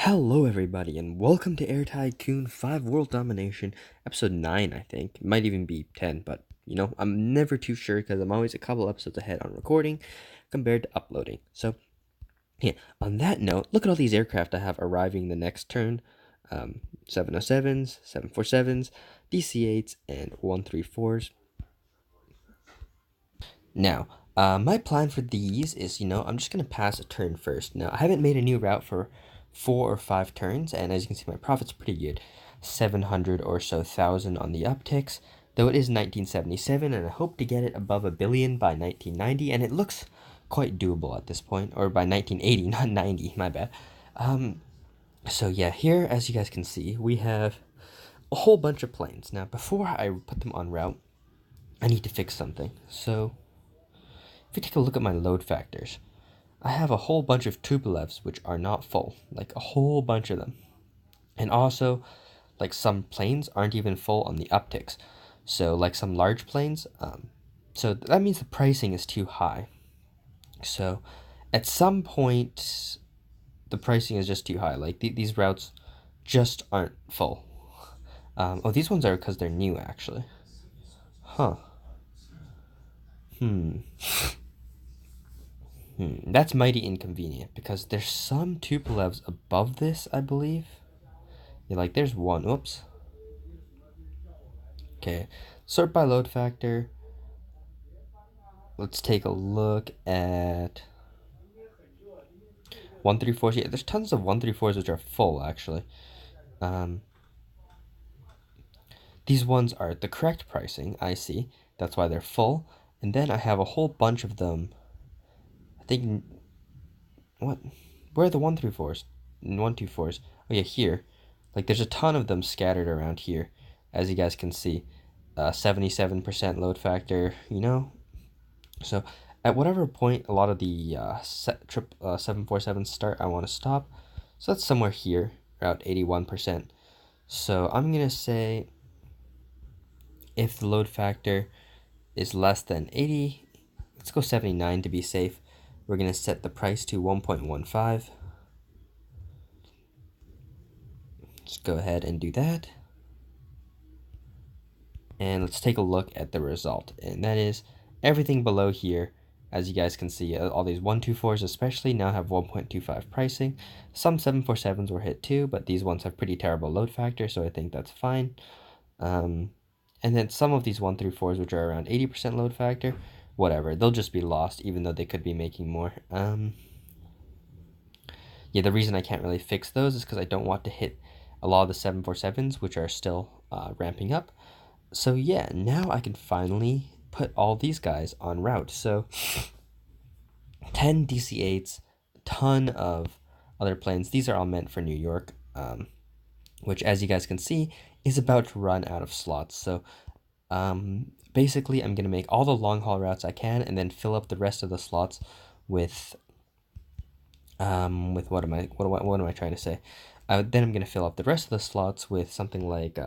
Hello, everybody, and welcome to Air Tycoon 5 World Domination, episode 9, I think. It might even be 10, but, I'm never too sure because I'm always a couple episodes ahead on recording compared to uploading. So, yeah, on that note, look at all these aircraft I have arriving the next turn. 707s, 747s, DC-8s, and 134s. Now, my plan for these is, I'm just going to pass a turn first. Now, I haven't made a new route for 4 or 5 turns, and as you can see, my profit's pretty good. 700 or so thousand on the upticks, though it is 1977, and I hope to get it above $1 billion by 1990, and it looks quite doable at this point, or by 1980, not 90, my bad. So yeah, here, as you guys can see, we have a whole bunch of planes. Now, before I put them on route, I need to fix something. So, if you take a look at my load factors, I have a whole bunch of Tupolevs which are not full, like a whole bunch of them. And also, like some planes aren't even full on the upticks. So like some large planes, so that means the pricing is too high. So at some point, the pricing is just too high. Like these routes just aren't full. Oh, these ones are because they're new, actually. Huh. That's mighty inconvenient because there's some Tupolevs above this, I believe. Yeah, like there's one. Oops. Okay. Sort by load factor. Let's take a look at 134s. Yeah, there's tons of 134s which are full, actually. These ones are the correct pricing, I see. That's why they're full. And then I have a whole bunch of them. I think, what? Where are the 134s? 124s? Oh, yeah, here. Like, there's a ton of them scattered around here, as you guys can see. 77% load factor, So, at whatever point a lot of the 747s start, I want to stop. So, that's somewhere here, around 81%. So, I'm going to say if the load factor is less than 80, let's go 79 to be safe. We're going to set the price to 1.15. Just go ahead and do that. And let's take a look at the result. And that is everything below here. As you guys can see, all these 124s especially now have 1.25 pricing. Some 747s were hit too, but these ones have pretty terrible load factor, so I think that's fine. And then some of these 134s, which are around 80% load factor, whatever, they'll just be lost, even though they could be making more. Yeah, the reason I can't really fix those is because I don't want to hit a lot of the 747s, which are still ramping up. So yeah, now I can finally put all these guys on route. So 10 DC-8s, a ton of other planes. These are all meant for New York, which, as you guys can see, is about to run out of slots. So basically, I'm going to make all the long-haul routes I can and then fill up the rest of the slots with what am I trying to say? Then I'm going to fill up the rest of the slots with something like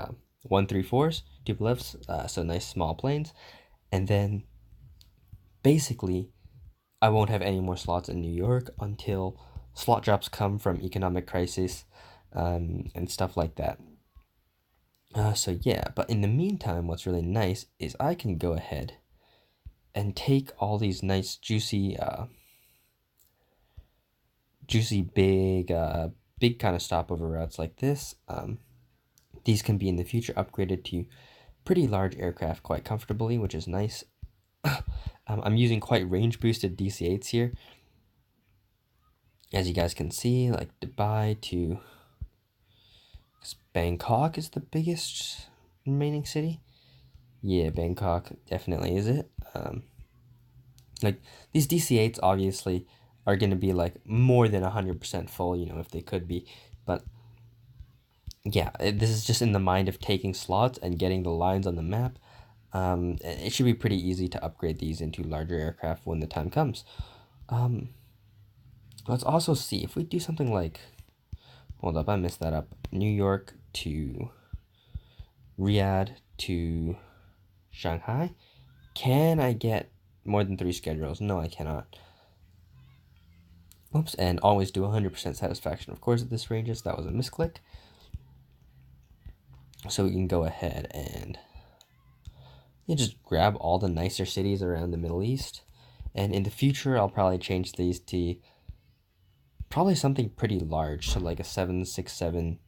134s, Tupolevs, so nice small planes. And then basically, I won't have any more slots in New York until slot drops come from economic crisis and stuff like that. So yeah, but in the meantime, what's really nice is I can go ahead and take all these nice juicy big kind of stopover routes like this. These can be in the future upgraded to pretty large aircraft quite comfortably, which is nice. I'm using quite range boosted DC-8s here. As you guys can see, like Dubai to Bangkok is the biggest remaining city. Yeah, Bangkok definitely is it. Like these DC-8s obviously are going to be like more than 100% full, if they could be. But yeah, this is just in the mind of taking slots and getting the lines on the map. It should be pretty easy to upgrade these into larger aircraft when the time comes. Let's also see if we do something like, hold up, I messed that up. New York to Riyadh to Shanghai. Can I get more than 3 schedules? No, I cannot. Oops, and always do 100% satisfaction, of course, at this ranges. That was a misclick. So we can go ahead and just grab all the nicer cities around the Middle East. And in the future, I'll probably change these to probably something pretty large. So like a 767,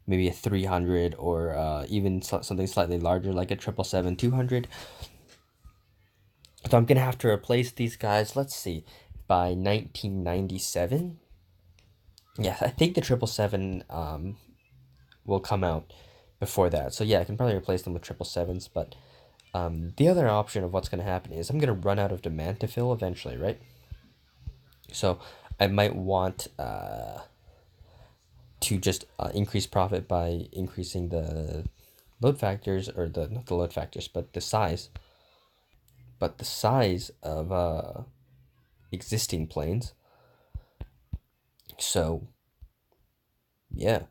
maybe a 300, or even something slightly larger like a 777-200. So I'm going to have to replace these guys, let's see, by 1997. Yeah, I think the 777 will come out before that. So yeah, I can probably replace them with 777s. But the other option of what's going to happen is I'm going to run out of demand to fill eventually, right? So I might want to just increase profit by increasing the load factors, or the not the load factors, but the size. But the size of existing planes. So yeah,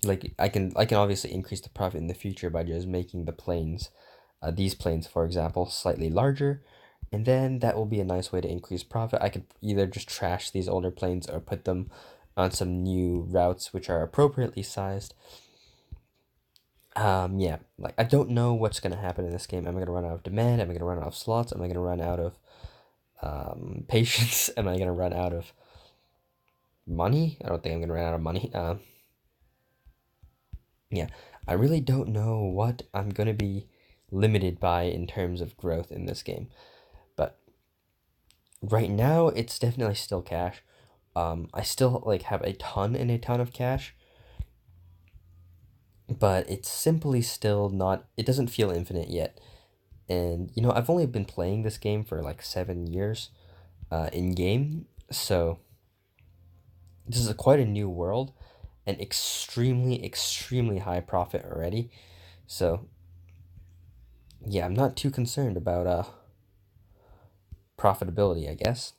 like I can obviously increase the profit in the future by just making the planes, these planes for example, slightly larger, and then that will be a nice way to increase profit. I could either just trash these older planes or put them on some new routes which are appropriately sized. Yeah, like I don't know what's gonna happen in this game. Am I gonna run out of demand? Am I gonna run out of slots? Am I gonna run out of patience? Am I gonna run out of money? I don't think I'm gonna run out of money. Yeah, I really don't know what I'm gonna be limited by in terms of growth in this game. But right now, it's definitely still cash. I still like have a ton and a ton of cash, but it's simply still not. It doesn't feel infinite yet. And I've only been playing this game for like 7 years, in game, so this is quite a new world, and extremely, extremely high profit already. So yeah, I'm not too concerned about profitability, I guess.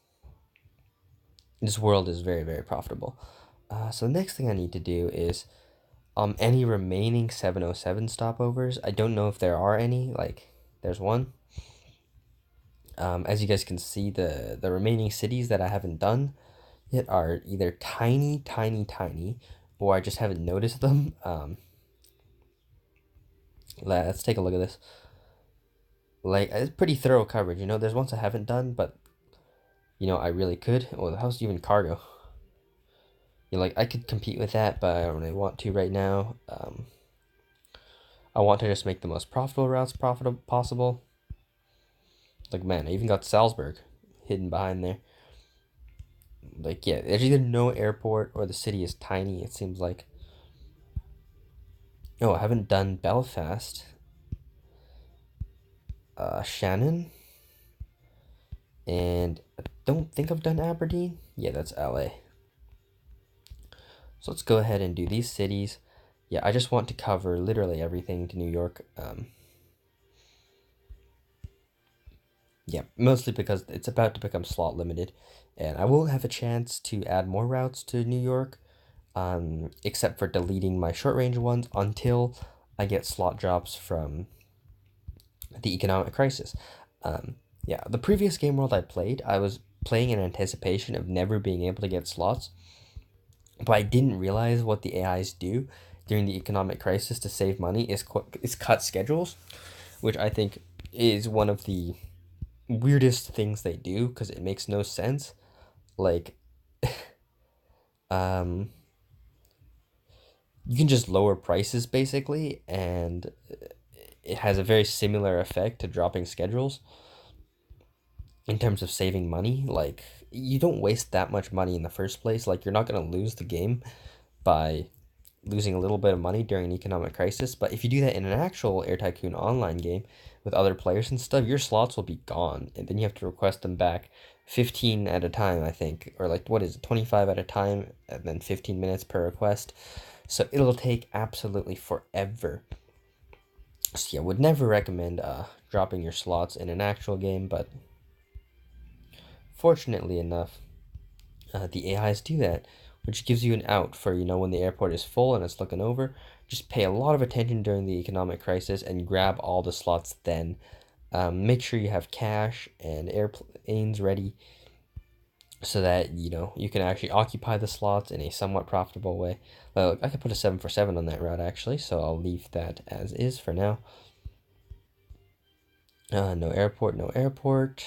This world is very, very profitable. So the next thing I need to do is any remaining 707 stopovers. I don't know if there are any. Like, there's one. As you guys can see, the remaining cities that I haven't done yet are either tiny, tiny, tiny, or I just haven't noticed them. Let's take a look at this. Like, it's pretty thorough coverage. There's ones I haven't done, but I really could. Oh, how's even cargo? Like, I could compete with that, but I don't really want to right now. I want to just make the most profitable routes possible. Like, man, I even got Salzburg hidden behind there. Like, yeah, there's either no airport or the city is tiny, it seems like. Oh, I haven't done Belfast. Shannon. And I don't think I've done Aberdeen. Yeah, that's LA. So let's go ahead and do these cities. Yeah, I just want to cover literally everything to New York. Yeah, mostly because it's about to become slot limited, and I won't have a chance to add more routes to New York, except for deleting my short range ones until I get slot drops from the economic crisis. Yeah, the previous game world I played, I was playing in anticipation of never being able to get slots, but I didn't realize what the AIs do during the economic crisis to save money is cut schedules, which I think is one of the weirdest things they do because it makes no sense. Like, um, you can just lower prices basically, and it has a very similar effect to dropping schedules in terms of saving money. Like, you don't waste that much money in the first place. Like, you're not gonna lose the game by losing a little bit of money during an economic crisis. But if you do that in an actual Air Tycoon online game with other players and stuff, your slots will be gone, and then you have to request them back 15 at a time, I think, or like what is it, 25 at a time, and then 15 minutes per request. So it'll take absolutely forever. So yeah, would never recommend dropping your slots in an actual game, but fortunately enough, the AIs do that, which gives you an out for, when the airport is full and it's looking over. Just pay a lot of attention during the economic crisis and grab all the slots then. Make sure you have cash and airplanes ready so that you can actually occupy the slots in a somewhat profitable way. Well, I could put a 747 on that route actually, so I'll leave that as is for now. No airport, no airport.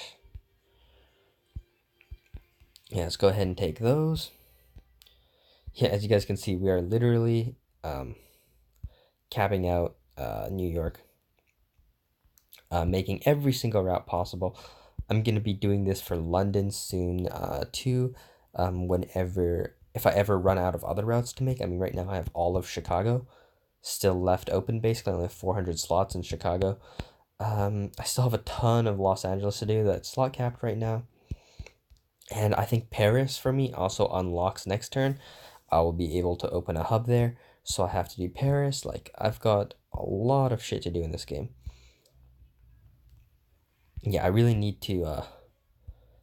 Yeah, let's go ahead and take those. Yeah, as you guys can see, we are literally capping out New York, making every single route possible. I'm going to be doing this for London soon too, whenever, if I ever run out of other routes to make. I mean, right now I have all of Chicago still left open, basically. I only have 400 slots in Chicago. I still have a ton of Los Angeles to do that's slot capped right now. And I think Paris for me also unlocks next turn. I will be able to open a hub there. So I have to do Paris. Like, I've got a lot of shit to do in this game. Yeah, I really need to,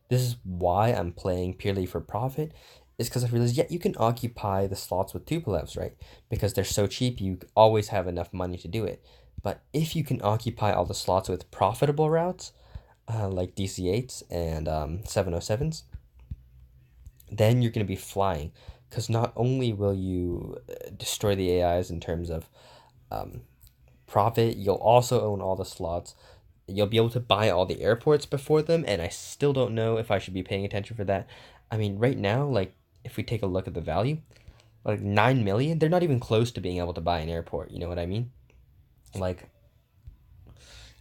this is why I'm playing purely for profit, is because I realized, yeah, you can occupy the slots with Tupolevs, right? Because they're so cheap, you always have enough money to do it. But if you can occupy all the slots with profitable routes, like DC-8s and 707s, then you're going to be flying. Because not only will you destroy the AIs in terms of profit, you'll also own all the slots. You'll be able to buy all the airports before them, and I still don't know if I should be paying attention for that. I mean, right now, like, if we take a look at the value, like 9 million, they're not even close to being able to buy an airport, you know what I mean? Like,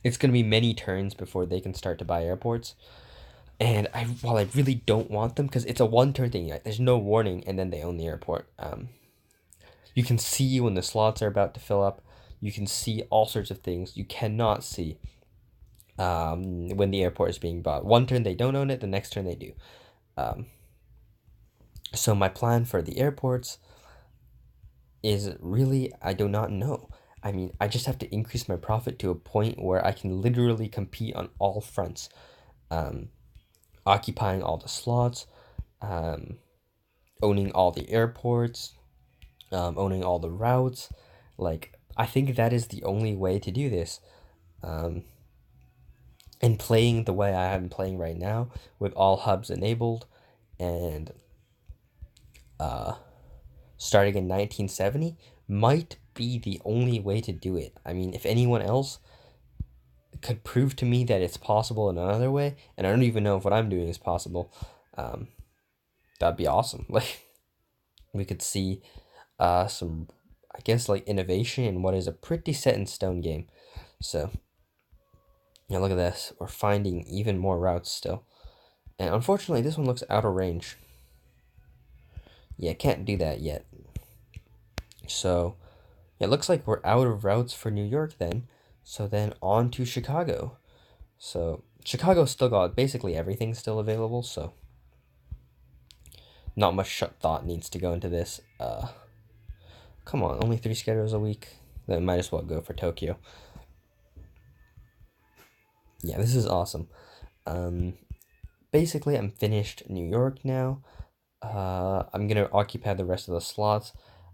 it's going to be many turns before they can start to buy airports. And while I really don't want them, because it's a one-turn thing, right? There's no warning, and then they own the airport. You can see when the slots are about to fill up. You can see all sorts of things. You cannot see when the airport is being bought. One turn they don't own it, the next turn they do. So my plan for the airports is really, I do not know. I mean, I just have to increase my profit to a point where I can literally compete on all fronts, occupying all the slots, owning all the airports, owning all the routes. Like, I think that is the only way to do this. And playing the way I am playing right now, with all hubs enabled, and starting in 1970, might be the only way to do it. I mean, if anyone else could prove to me that it's possible in another way, and I don't even know if what I'm doing is possible, that'd be awesome. Like, we could see some, I guess, like, innovation in what is a pretty set in stone game. So, yeah, look at this. We're finding even more routes still. And unfortunately, this one looks out of range. Yeah, can't do that yet. So, it looks like we're out of routes for New York then. So then on to Chicago. So, Chicago's still got basically everything still available, so not much thought needs to go into this. Come on, only 3 schedules a week? Then might as well go for Tokyo. Yeah, this is awesome. Basically, I'm finished New York now. I'm gonna occupy the rest of the slots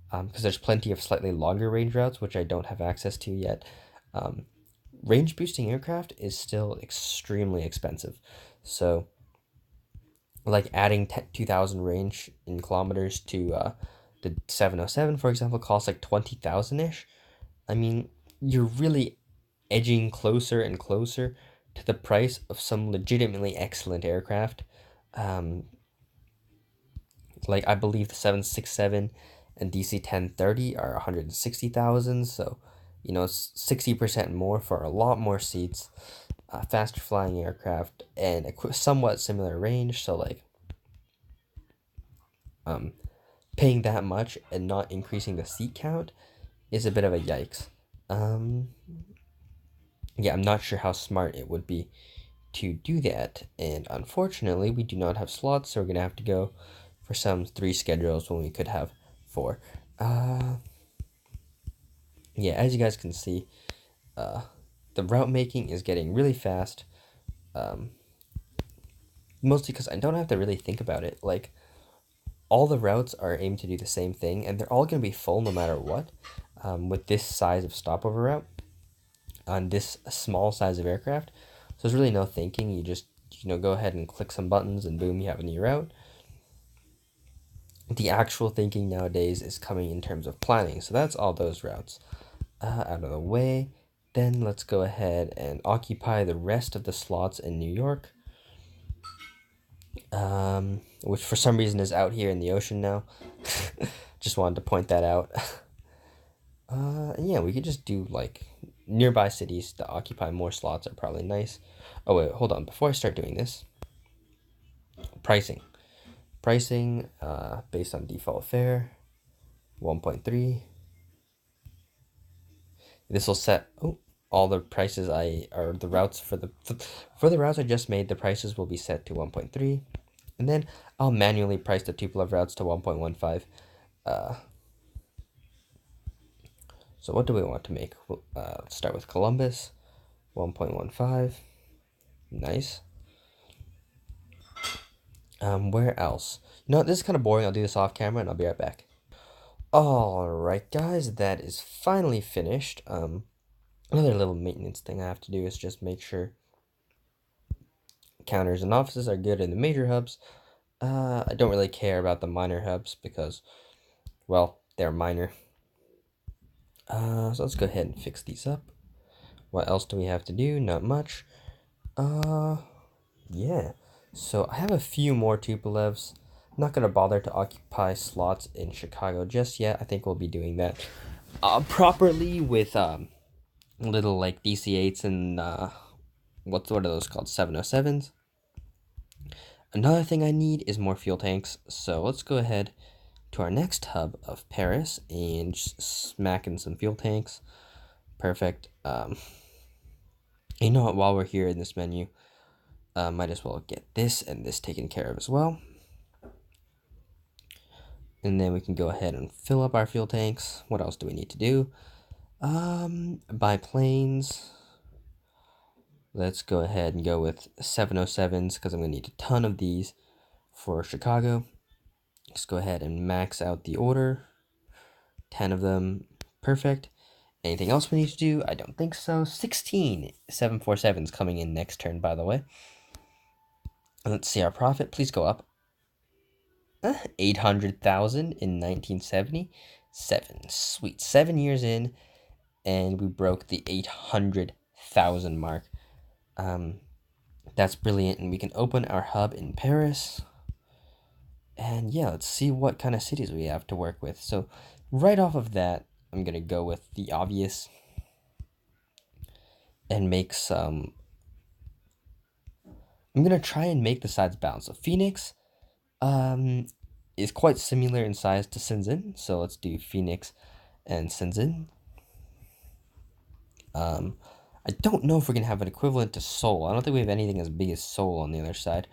because there's plenty of slightly longer range routes which I don't have access to yet. Range boosting aircraft is still extremely expensive, so like adding 2,000 range in kilometers to the 707, for example, costs like 20,000 ish. I mean, you're really edging closer and closer to the price of some legitimately excellent aircraft. Um, like, I believe the 767 and DC 1030 are 160,000, so it's 60% more for a lot more seats, faster flying aircraft, and a somewhat similar range. So, like, paying that much and not increasing the seat count is a bit of a yikes. Yeah, I'm not sure how smart it would be to do that, and unfortunately, we do not have slots, so we're gonna have to go for some 3 schedules when we could have 4. Yeah, as you guys can see, the route making is getting really fast, mostly because I don't have to really think about it. Like, all the routes are aimed to do the same thing, and they're all going to be full no matter what. With this size of stopover route on this small size of aircraft, So there's really no thinking. You just, go ahead and click some buttons and boom, you have a new route. The actual thinking nowadays is coming in terms of planning. So that's all those routes out of the way. Then let's go ahead and occupy the rest of the slots in New York, which for some reason is out here in the ocean now. Just wanted to point that out. And yeah, we could just do like nearby cities to occupy more slots are probably nice. Oh wait, hold on. Before I start doing this, pricing. Pricing based on default fare, 1.3. This will set all the prices or the routes for the routes I just made. The prices will be set to 1.3, and then I'll manually price the Tupolev routes to 1.15. So what do we want to make? Let's start with Columbus, 1.15. Nice. Where else? This is kind of boring. I'll do this off camera and I'll be right back. All right, guys, that is finally finished. Another little maintenance thing I have to do is just make sure counters and offices are good in the major hubs. I don't really care about the minor hubs because, well, they're minor. So let's go ahead and fix these up. What else do we have to do? Not much. Yeah. So I have a few more Tupolevs. I'm not gonna bother to occupy slots in Chicago just yet. I think we'll be doing that properly with little like DC-8s and what are those called? 707s. Another thing I need is more fuel tanks. So let's go ahead to our next hub of Paris and just smack in some fuel tanks. Perfect. You know what? While we're here in this menu, might as well get this and this taken care of as well. And then we can go ahead and fill up our fuel tanks. What else do we need to do? Buy planes. Let's go ahead and go with 707s because I'm going to need a ton of these for Chicago. Just go ahead and max out the order. 10 of them. Perfect. Anything else we need to do? I don't think so. 16 747s coming in next turn, by the way. Let's see our profit. Please go up. 800,000 in 1977. Sweet. 7 years in, and we broke the 800,000 mark. That's brilliant, and we can open our hub in Paris. And yeah, let's see what kind of cities we have to work with. So right off of that, I'm going to go with the obvious and make some... I'm going to try and make the sides balance. So Phoenix is quite similar in size to Shenzhen. So let's do Phoenix and Shenzhen. I don't know if we're going to have an equivalent to Seoul. I don't think we have anything as big as Seoul on the other side.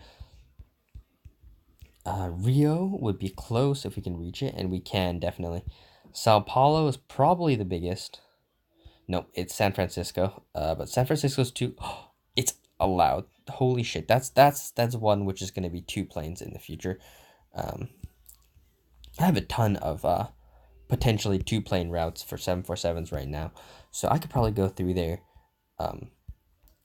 Rio would be close if we can reach it, and we can definitely. Sao Paulo is probably the biggest. No, it's San Francisco. But San Francisco's too. It's allowed. Holy shit! That's one which is going to be 2 planes in the future. I have a ton of potentially 2 plane routes for 747s right now, so I could probably go through there.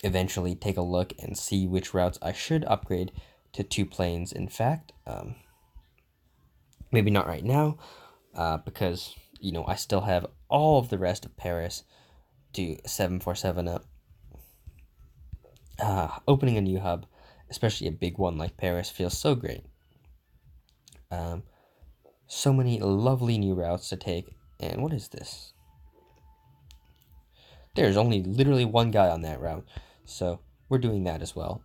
Eventually take a look and see which routes I should upgrade to 2 planes. In fact, maybe not right now, because I still have all of the rest of Paris to 747 up. Opening a new hub, especially a big one like Paris, feels so great. So many lovely new routes to take. And what is this? There's only literally one guy on that route, so we're doing that as well.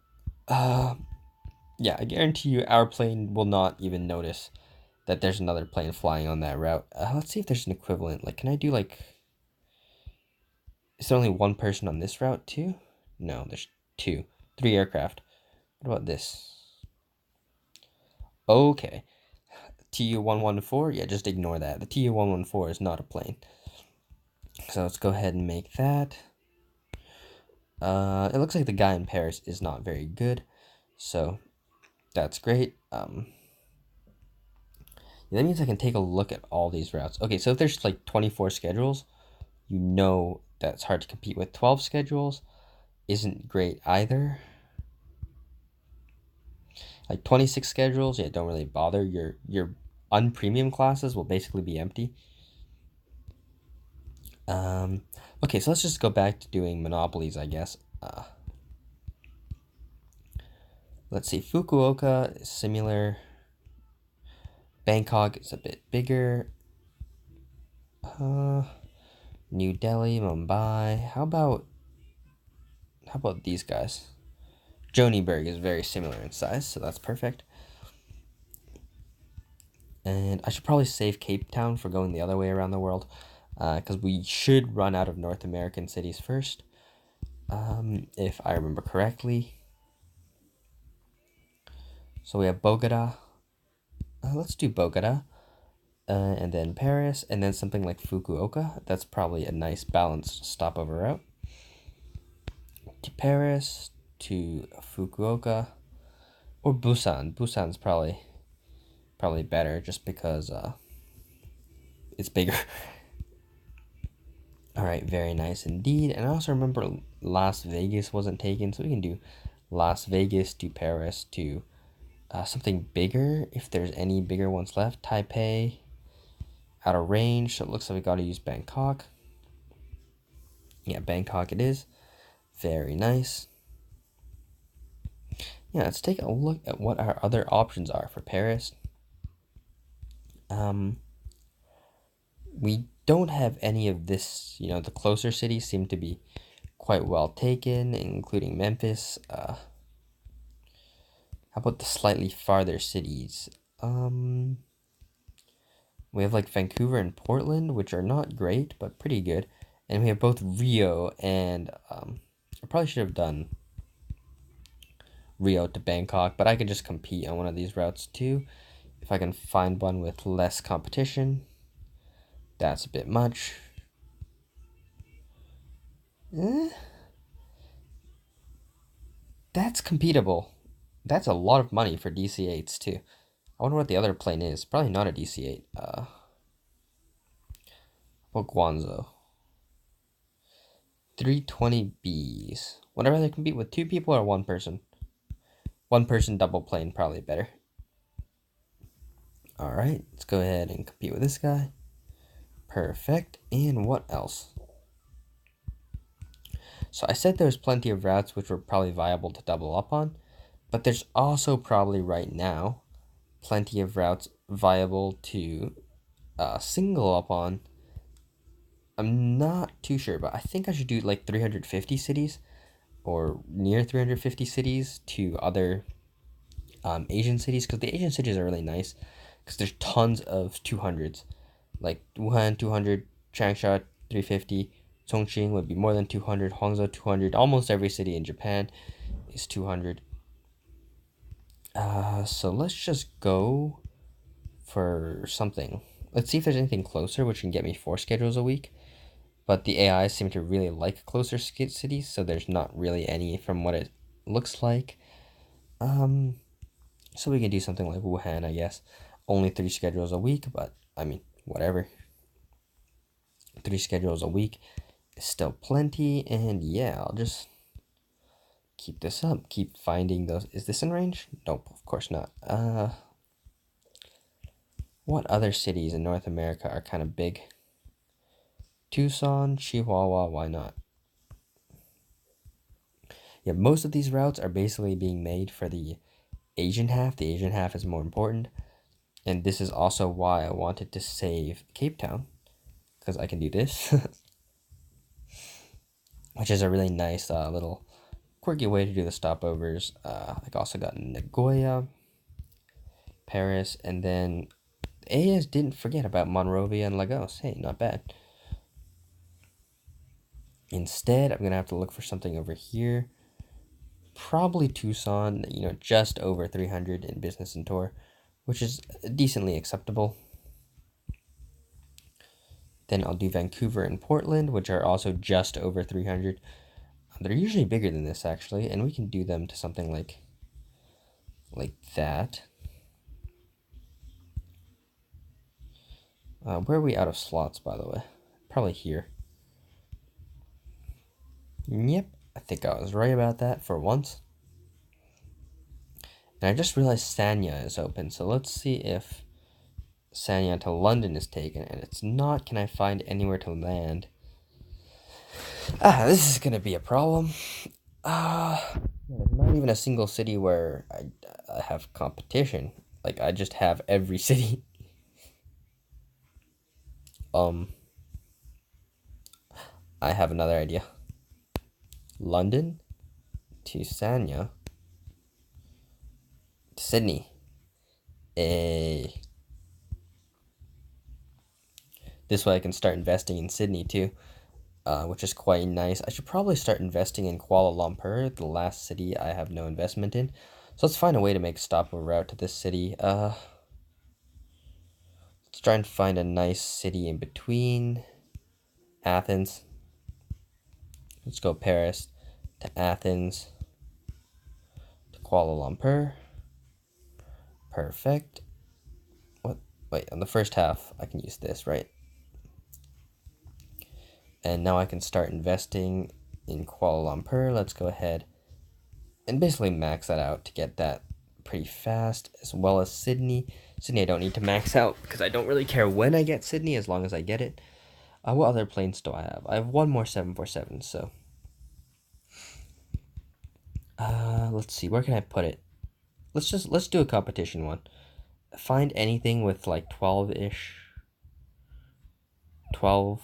Yeah, I guarantee you our plane will not even notice that there's another plane flying on that route. Let's see if there's an equivalent. Like, can I do like... Is there only one person on this route too? No, there's 2. 3 aircraft. What about this? Okay. TU-114? Yeah, just ignore that. The TU-114 is not a plane. So let's go ahead and make that. It looks like the guy in Paris is not very good. So that's great. That means I can take a look at all these routes. Okay, so if there's like 24 schedules, that's hard to compete with 12 schedules. isn't great either. Like 26 schedules, yeah, don't really bother. Your unpremium classes will basically be empty. Um, okay, so let's just go back to doing monopolies, I guess. Let's see, Fukuoka is similar. Bangkok is a bit bigger. New Delhi, Mumbai. How about these guys? Johannesburg is very similar in size, so that's perfect. And I should probably save Cape Town for going the other way around the world, because we should run out of North American cities first, if I remember correctly. So we have Bogota. Let's do Bogota, and then Paris, and then something like Fukuoka. That's probably a nice balanced stopover route. To Paris, to Fukuoka, or Busan. Busan's probably better just because it's bigger. All right, very nice indeed. And I also remember Las Vegas wasn't taken, so we can do Las Vegas to Paris to something bigger if there's any bigger ones left. Taipei, out of range, so it looks like we got to use Bangkok. Yeah, Bangkok it is. Very nice. Yeah, let's take a look at what our other options are for Paris. We don't have any of this, the closer cities seem to be quite well taken, including Memphis. How about the slightly farther cities? We have like Vancouver and Portland, which are not great, but pretty good. And we have both Rio and I probably should have done Rio to Bangkok, but I could just compete on one of these routes too. If I can find one with less competition. That's a bit much. Eh, that's competable. That's a lot of money for DC-8s too. I wonder what the other plane is. Probably not a DC-8. Well, Guangzhou. 320Bs. Would I rather compete with two people or one person? One person double plane, probably better. Alright, let's go ahead and compete with this guy. Perfect. And what else? So I said there's plenty of routes which were probably viable to double up on, but there's also probably right now plenty of routes viable to single up on. I'm not too sure, but I think I should do like 350 cities or near 350 cities to other Asian cities, because the Asian cities are really nice because there's tons of 200s, like Wuhan 200, Changsha 350, Chongqing would be more than 200, Hangzhou 200. Almost every city in Japan is 200. So let's just go for something. Let's see if there's anything closer which can get me 4 schedules a week. But the AI seem to really like closer cities, so there's not really any from what it looks like. So we can do something like Wuhan, I guess. Only 3 schedules a week, but I mean, whatever. 3 schedules a week is still plenty, and yeah, I'll just keep this up. Keep finding those. Is this in range? Nope, of course not. What other cities in North America are kind of big? Tucson, Chihuahua, why not? Yeah, most of these routes are basically being made for the Asian half. The Asian half is more important. And this is also why I wanted to save Cape Town, because I can do this, which is a really nice little quirky way to do the stopovers. I also got Nagoya, Paris, and then AS didn't forget about Monrovia and Lagos. Hey, not bad. Instead, I'm going to have to look for something over here. Probably Tucson, just over 300 in business and tour, which is decently acceptable. Then I'll do Vancouver and Portland, which are also just over 300. They're usually bigger than this, actually, and we can do them to something like that. Where are we out of slots, by the way? Probably here. Yep. I think I was right about that for once. And I just realized Sanya is open, so let's see if Sanya to London is taken, and it's not. Can I find anywhere to land? This is gonna be a problem. There's not even a single city where I have competition. Like, I just have every city. Um, I have another idea. London to Sanya to Sydney. This way I can start investing in Sydney too, which is quite nice. I should probably start investing in Kuala Lumpur, the last city I have no investment in. So let's find a way to make a stopover route to this city. Let's try and find a nice city in between. Athens. Let's go Paris to Athens to Kuala Lumpur. Perfect. What? Wait, on the first half, I can use this, right? And now I can start investing in Kuala Lumpur. Let's go ahead and basically max that out to get that pretty fast, as well as Sydney. Sydney I don't need to max out because I don't really care when I get Sydney as long as I get it. What other planes do I have? I have one more 747, so let's see, where can I put it? Let's do a competition one. Find anything with like 12-ish, 12,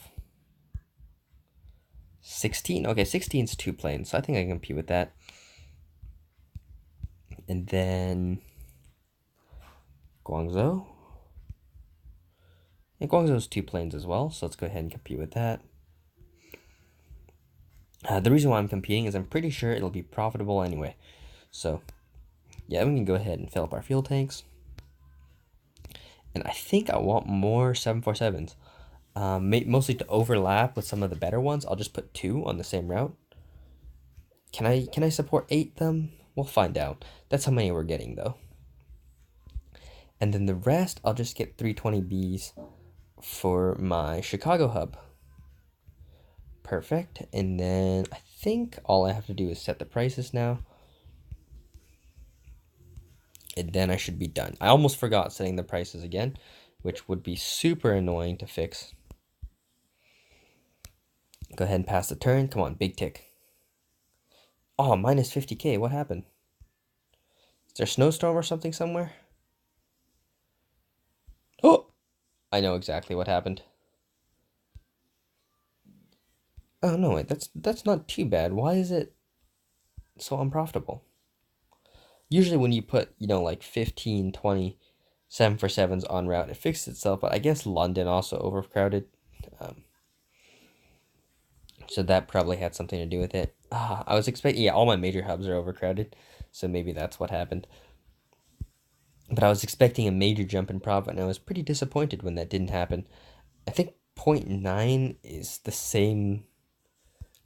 16. Okay, 16 is 2 planes, so I think I can compete with that. And then Guangzhou. And Guangzhou's 2 planes as well, so let's go ahead and compete with that. The reason why I'm competing is I'm pretty sure it'll be profitable anyway. So, yeah, we can go ahead and fill up our fuel tanks. And I think I want more 747s. Mostly to overlap with some of the better ones. I'll just put 2 on the same route. Can I support 8 them? We'll find out. That's how many we're getting though. And then the rest, I'll just get 320Bs for my Chicago hub. Perfect. And then I think all I have to do is set the prices now. And then I should be done. I almost forgot setting the prices again, which would be super annoying to fix. Go ahead and pass the turn. Come on, big tick. Oh, minus 50K. What happened? Is there a snowstorm or something somewhere? Oh, I know exactly what happened. Oh, no, wait, that's not too bad. Why is it so unprofitable? Usually when you put, like 15, 20, 747s on route, it fixes itself, but I guess London also overcrowded. So that probably had something to do with it. I was expecting, yeah, all my major hubs are overcrowded, so maybe that's what happened. But I was expecting a major jump in profit, and I was pretty disappointed when that didn't happen. I think 0.9 is the same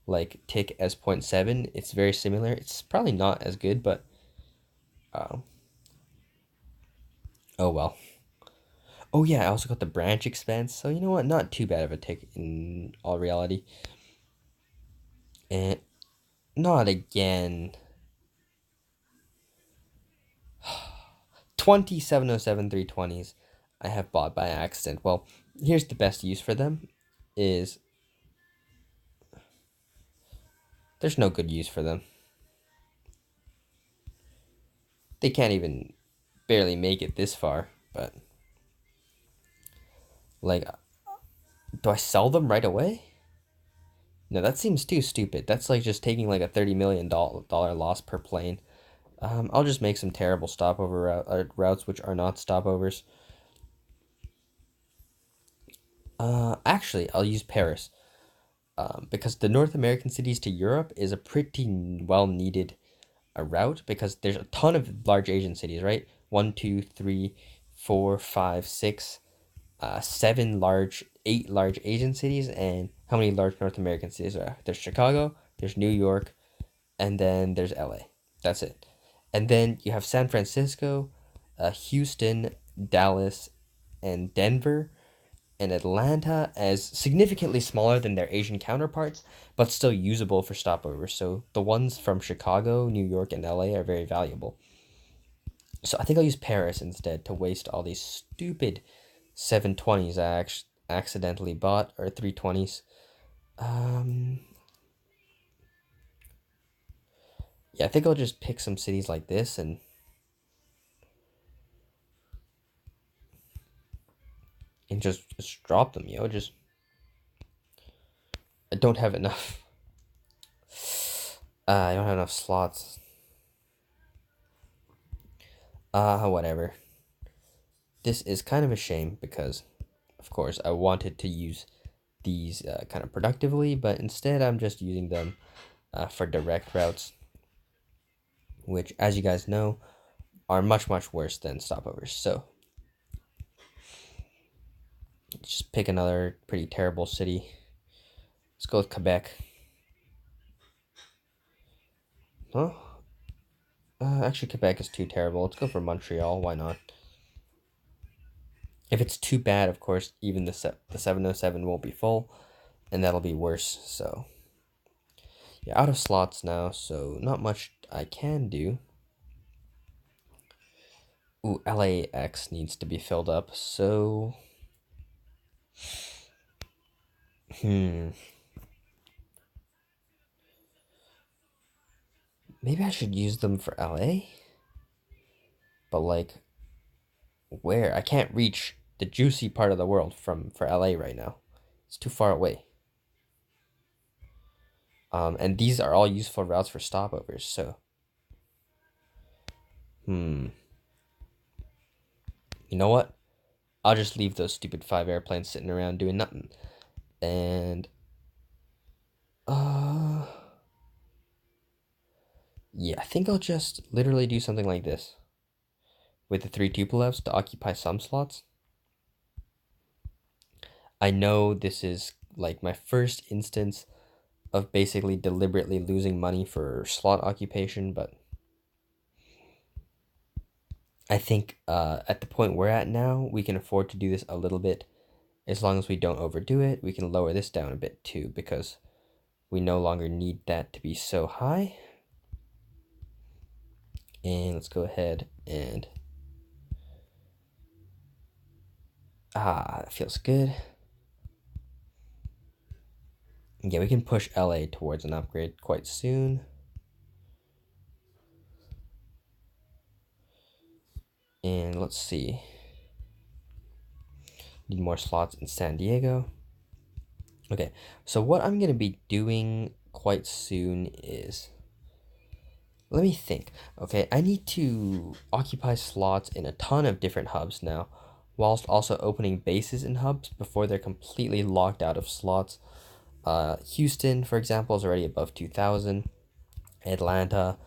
like tick as 0.7. It's very similar. It's probably not as good, but oh well. Oh yeah, I also got the branch expense, so you know what? Not too bad of a tick in all reality. And not again. 2707 320s I have bought by accident. Well, here's the best use for them is there's no good use for them. They can't even barely make it this far, but like, do I sell them right away? No, that seems too stupid. That's like just taking like a $30 million loss per plane. I'll just make some terrible stopover routes which are not stopovers. Actually, I'll use Paris. Because the North American cities to Europe is a pretty well needed route because there's a ton of large Asian cities, right? 1, 2, 3, 4, 5, 6, 7 large, 8 large Asian cities, and how many large North American cities are there? There's Chicago, there's New York, and then there's LA. That's it. And then you have San Francisco, Houston, Dallas, and Denver. and Atlanta as significantly smaller than their Asian counterparts, but still usable for stopovers. So the ones from Chicago, New York, and LA are very valuable. So I think I'll use Paris instead to waste all these stupid 720s I accidentally bought, or 320s. Um, yeah, I think I'll just pick some cities like this and just drop them, Just I don't have enough. I don't have enough slots. Whatever. This is kind of a shame because, of course, I wanted to use these kind of productively, but instead I'm just using them for direct routes, which, as you guys know, are much, much worse than stopovers. So, just pick another pretty terrible city. Let's go with Quebec. Huh? Actually, Quebec is too terrible. Let's go for Montreal. Why not? If it's too bad, of course, even the 707 won't be full, and that'll be worse. So, yeah, out of slots now, so not much I can do. Ooh, LAX needs to be filled up, so... Maybe I should use them for LA? But, like, where? I can't reach the juicy part of the world for LA right now. It's too far away. And these are all useful routes for stopovers, so... You know what? I'll just leave those stupid 5 airplanes sitting around doing nothing. And... Yeah, I think I'll just literally do something like this. With the 3 Tupolevs to occupy some slots. I know this is like my first instance of basically deliberately losing money for slot occupation, but I think at the point we're at now, we can afford to do this a little bit. As long as we don't overdo it, we can lower this down a bit too, because we no longer need that to be so high. And let's go ahead and... that feels good. Yeah, we can push LA towards an upgrade quite soon. And let's see. Need more slots in San Diego. Okay, so what I'm going to be doing quite soon is... Let me think. Okay, I need to occupy slots in a ton of different hubs now, whilst also opening bases in hubs before they're completely locked out of slots. Houston, for example, is already above 2,000. Atlanta,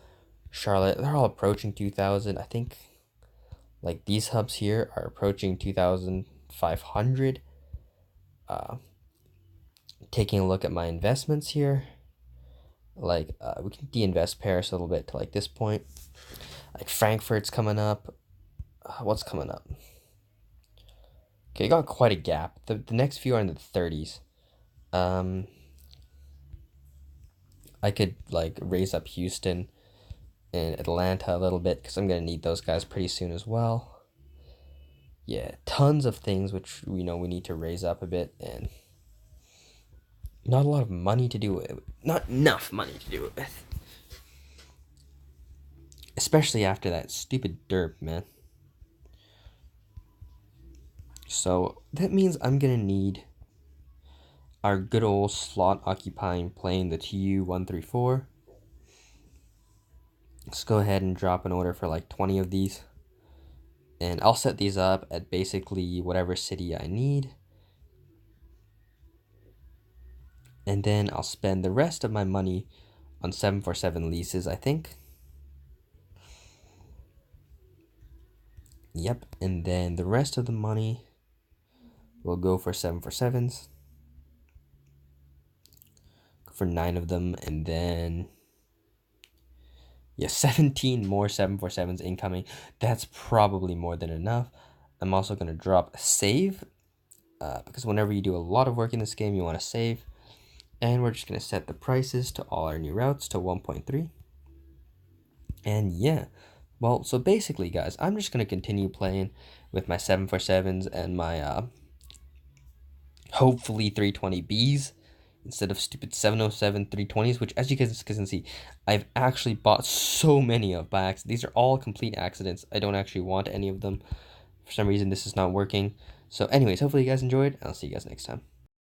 Charlotte, they're all approaching 2,000. I think like these hubs here are approaching 2,500. Taking a look at my investments here, like we can de-invest Paris a little bit to like this point. Like Frankfurt's coming up. What's coming up? Okay, you got quite a gap. The next few are in the 30s. I could like raise up Houston and Atlanta a little bit because I'm gonna need those guys pretty soon as well. Yeah, tons of things which we need to raise up a bit, and not a lot of money to do it. Not enough money to do it with. Especially after that stupid derp, man. So that means I'm gonna need our good old slot occupying plane, the Tu-134. Let's go ahead and drop an order for like 20 of these. And I'll set these up at basically whatever city I need. And then I'll spend the rest of my money on 747 leases, I think. Yep, and then the rest of the money will go for 747s. Go for 9 of them, and then... Yeah, 17 more 747s incoming. That's probably more than enough. I'm also going to drop a save because whenever you do a lot of work in this game, you want to save. And we're just going to set the prices to all our new routes to 1.3. And yeah, well, so basically, guys, I'm just going to continue playing with my 747s and my hopefully 320Bs instead of stupid 707 320s, which, as you guys can see, I've actually bought so many of by accident. These are all complete accidents. I don't actually want any of them. For some reason, this is not working. So anyways, hopefully you guys enjoyed. I'll see you guys next time.